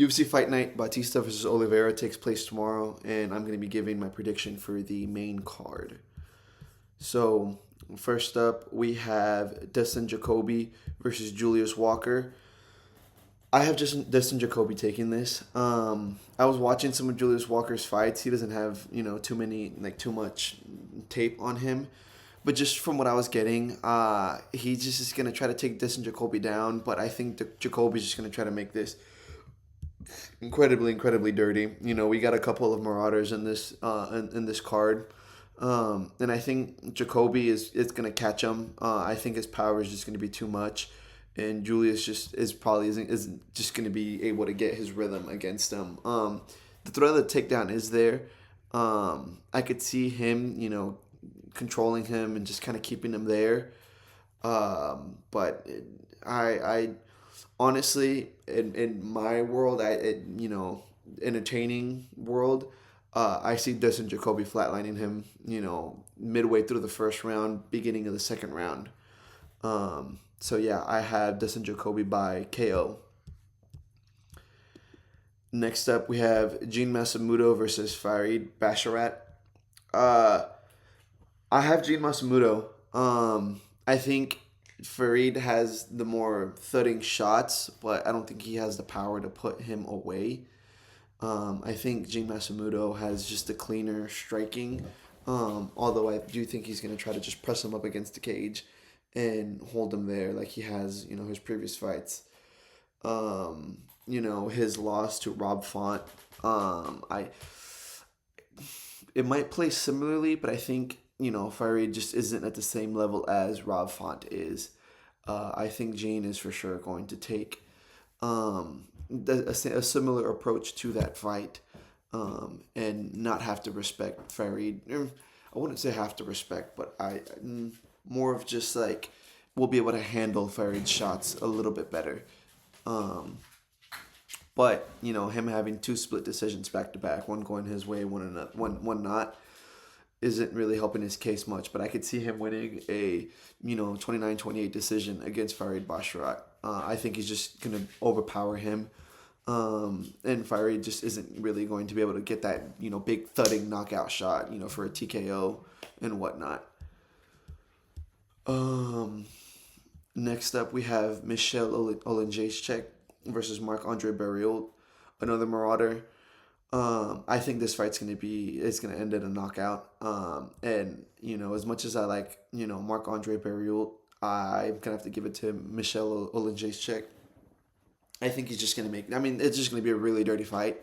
UFC Fight Night Bautista versus Olivera takes place tomorrow, and I'm going to be giving my prediction for the main card. So, first up, we have Dustin Jacoby versus Julius Walker. I have just Dustin Jacoby taking this. I was watching some of Julius Walker's fights. He doesn't have too much tape on him, but just from what I was getting, he just is gonna try to take Dustin Jacoby down. But I think Jacoby's just gonna try to make this incredibly dirty. We got a couple of marauders in this card. And I think Jacoby is gonna catch him. I think his power is just gonna be too much, and Julius just is probably isn't just gonna be able to get his rhythm against him. The threat of the takedown is there. I could see him, controlling him and just kind of keeping him there. But I honestly, in my world, entertaining world, I see Dustin Jacoby flatlining him, midway through the first round, beginning of the second round. So yeah, I have Dustin Jacoby by KO. Next up, we have Gene Masamuto versus Farid Basharat. Uh, I have Gene Masamuto. I think Farid has the more thudding shots, but I don't think he has the power to put him away. I think Gene Masamuto has just the cleaner striking. Although I do think he's going to try to just press him up against the cage and hold him there like he has, his previous fights. His loss to Rob Font. I It might play similarly, but I think Farid just isn't at the same level as Rob Font is. I think Gene is for sure going to take a similar approach to that fight, and not have to respect Farid. I wouldn't say have to respect, but more of just like we'll be able to handle Farid's shots a little bit better. But him having two split decisions back to back, one going his way, one not, isn't really helping his case much. But I could see him winning a 29-28 decision against Farid Basharat. I think he's just gonna overpower him. And Farid just isn't really going to be able to get that big thudding knockout shot for a TKO and whatnot. Um, Next up, we have Michelle Olenjacek versus Marc Andre Barriault, another Marauder. I think this fight's gonna end in a knockout. And as much as I like Marc Andre Barriault, I'm gonna have to give it to Michelle Olenjacek. I think he's just gonna make. I mean, it's just gonna be a really dirty fight.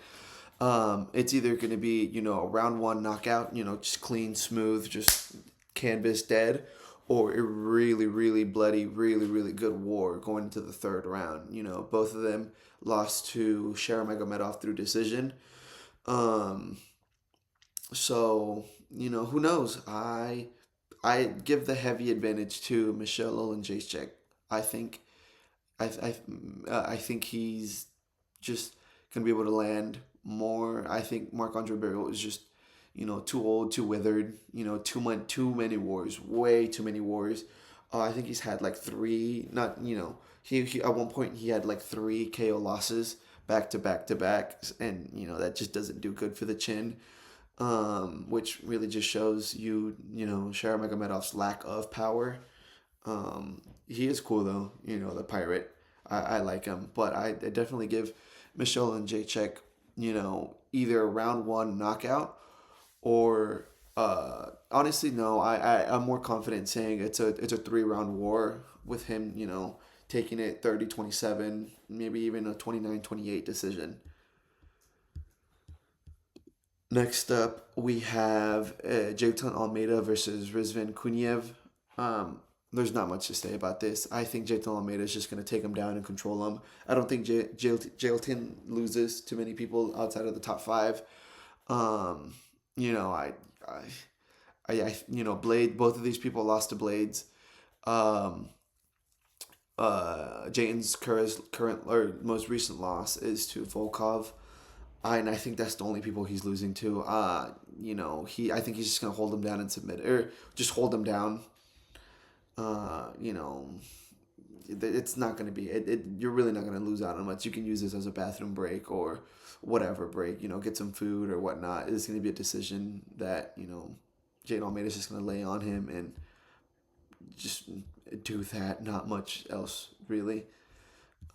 It's either gonna be a round one knockout, just clean, smooth, just canvas dead, or a really bloody, really good war going into the third round. Both of them lost to Sharamagomedov through decision. Um, so who knows? I give the heavy advantage to Michelle Olenjacek. I think I think he's just gonna be able to land more. I think Marc Andre Barriault is just too old, too withered. Too many wars, way too many wars. I think he's had like three. Not he at one point he had like three KO losses back to back to back, and that just doesn't do good for the chin. Which really just shows Sharamagomedov's lack of power. He is cool though, the pirate. I like him, but I definitely give Michelle and Jacek, either a round one knockout or honestly no, I'm more confident saying it's a 3 round war with him, taking it 30-27, maybe even a 29-28 decision. Next up, we have Jayton Almeida versus Rizvan Kuniev. There's not much to say about this. I think Jayton Almeida is just going to take him down and control him. I don't think Jayton loses to many people outside of the top five. Um, you know, Blade. Both of these people lost to Blades. Um, Jayton's current or most recent loss is to Volkov. And I think that's the only people he's losing to. I think he's just gonna hold him down and submit, or just hold him down. Uh, you know, it's not going to be you're really not going to lose out on much. You can use this as a bathroom break or whatever break, get some food or whatnot. It's going to be a decision that, Jade Almeida's just going to lay on him and just do that. Not much else, really.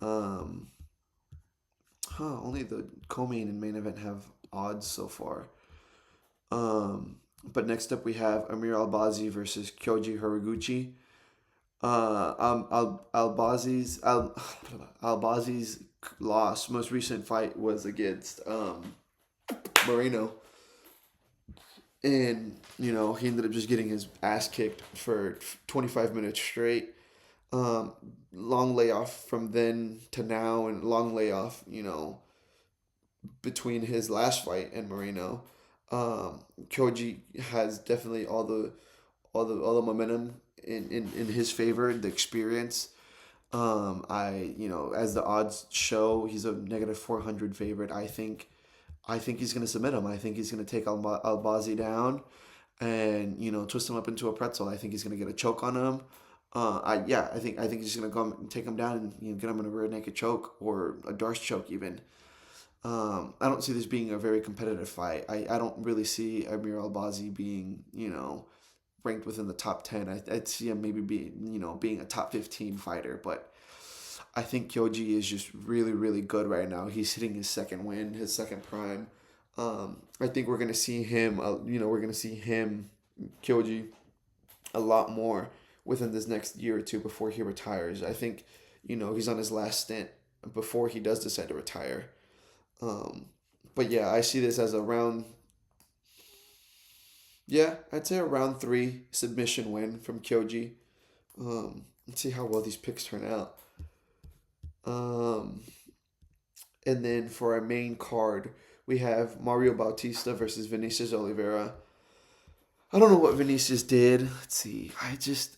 Um, Only the co-main and main event have odds so far. But next up we have Amir Albazi versus Kyoji Horiguchi. Albazi's loss, most recent fight was against Moreno, and he ended up just getting his ass kicked for 25 minutes straight. Long layoff from then to now, and long layoff, between his last fight and Moreno. Kyoji has definitely all the momentum in his favor, the experience. As the odds show, he's a negative 400 favorite. I think he's gonna submit him. I think he's gonna take Albazi down, and twist him up into a pretzel. I think he's gonna get a choke on him. I think he's gonna go and take him down and get him in a rear naked choke or a Darce choke even. I don't see this being a very competitive fight. I don't really see Amir Albazi being ranked within the top 10. I'd see him maybe being a top 15 fighter, but I think Kyoji is just really, really good right now. He's hitting his second win, his second prime. I think we're gonna see him. Kyoji, a lot more within this next year or two before he retires. I think he's on his last stint before he does decide to retire. But yeah, I see this as a round. Yeah, I'd say a round three submission win from Kyoji. Let's see how well these picks turn out. Um, and then for our main card, we have Mario Bautista versus Vinicius Oliveira. I don't know what Vinicius did. Let's see.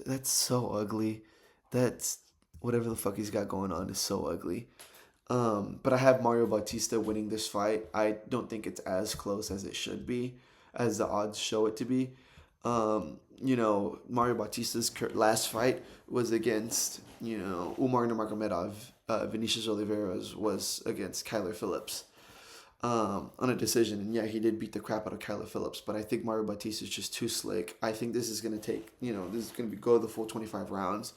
That's so ugly. That's whatever the fuck he's got going on is so ugly. But I have Mario Bautista winning this fight. I don't think it's as close as it should be, as the odds show it to be. Mario Bautista's last fight was against, Umar Nurmagomedov. Vinicius Oliveira's was against Kyler Phillips on a decision. And yeah, he did beat the crap out of Kyler Phillips, but I think Mario Bautista is just too slick. I think this is going to take, this is going to go the full 25 rounds.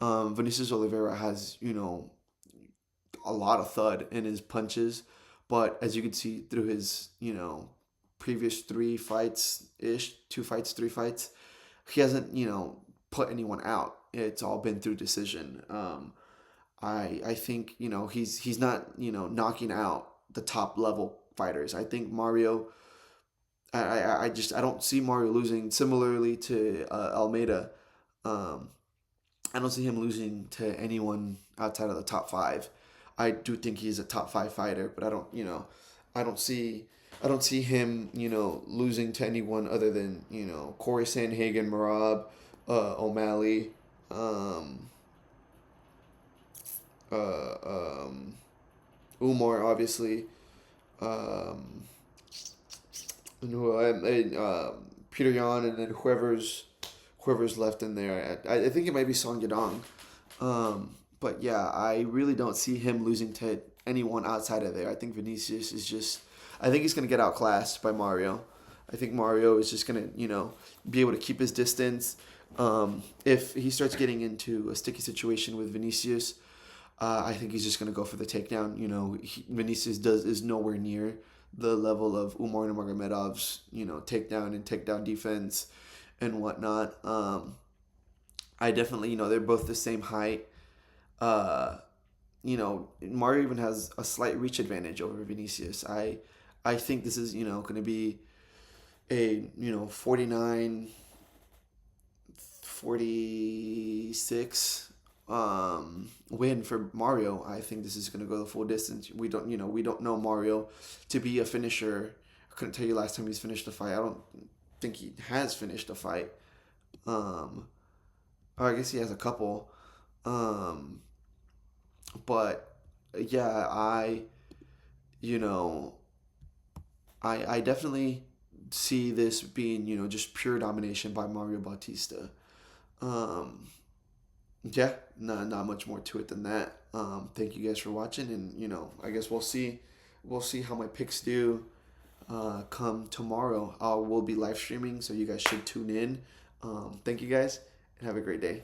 Vinicius Oliveira has, a lot of thud in his punches, but as you can see through his, previous 3 fights ish, 2 fights, 3 fights, he hasn't, put anyone out. It's all been through decision. I think he's not knocking out the top level fighters. I think Mario. I don't see Mario losing. Similarly to Almeida, I don't see him losing to anyone outside of the top 5. I do think he's a top 5 fighter, but I don't see him losing to anyone other than Corey Sandhagen, Marab, O'Malley. Umar, obviously, Peter Yan, and then whoever's left in there. I think it might be Song Yadong. But yeah, I really don't see him losing to anyone outside of there. I think Vinicius is just. I think he's gonna get outclassed by Mario. I think Mario is just gonna be able to keep his distance. If he starts getting into a sticky situation with Vinicius, I think he's just gonna go for the takedown. Vinicius is nowhere near the level of Umar Nurmagomedov's takedown and takedown defense and whatnot. I definitely they're both the same height. Mario even has a slight reach advantage over Vinicius. I think this is going to be a 49 46 win for Mario. I think this is going to go the full distance. We don't know Mario to be a finisher. I couldn't tell you last time he's finished a fight. I don't think he has finished a fight. Or I guess he has a couple. But yeah, I definitely see this being just pure domination by Mario Bautista. Yeah, not much more to it than that. Thank you guys for watching, and I guess we'll see how my picks do. Come tomorrow, we'll be live streaming, so you guys should tune in. Thank you guys, and have a great day.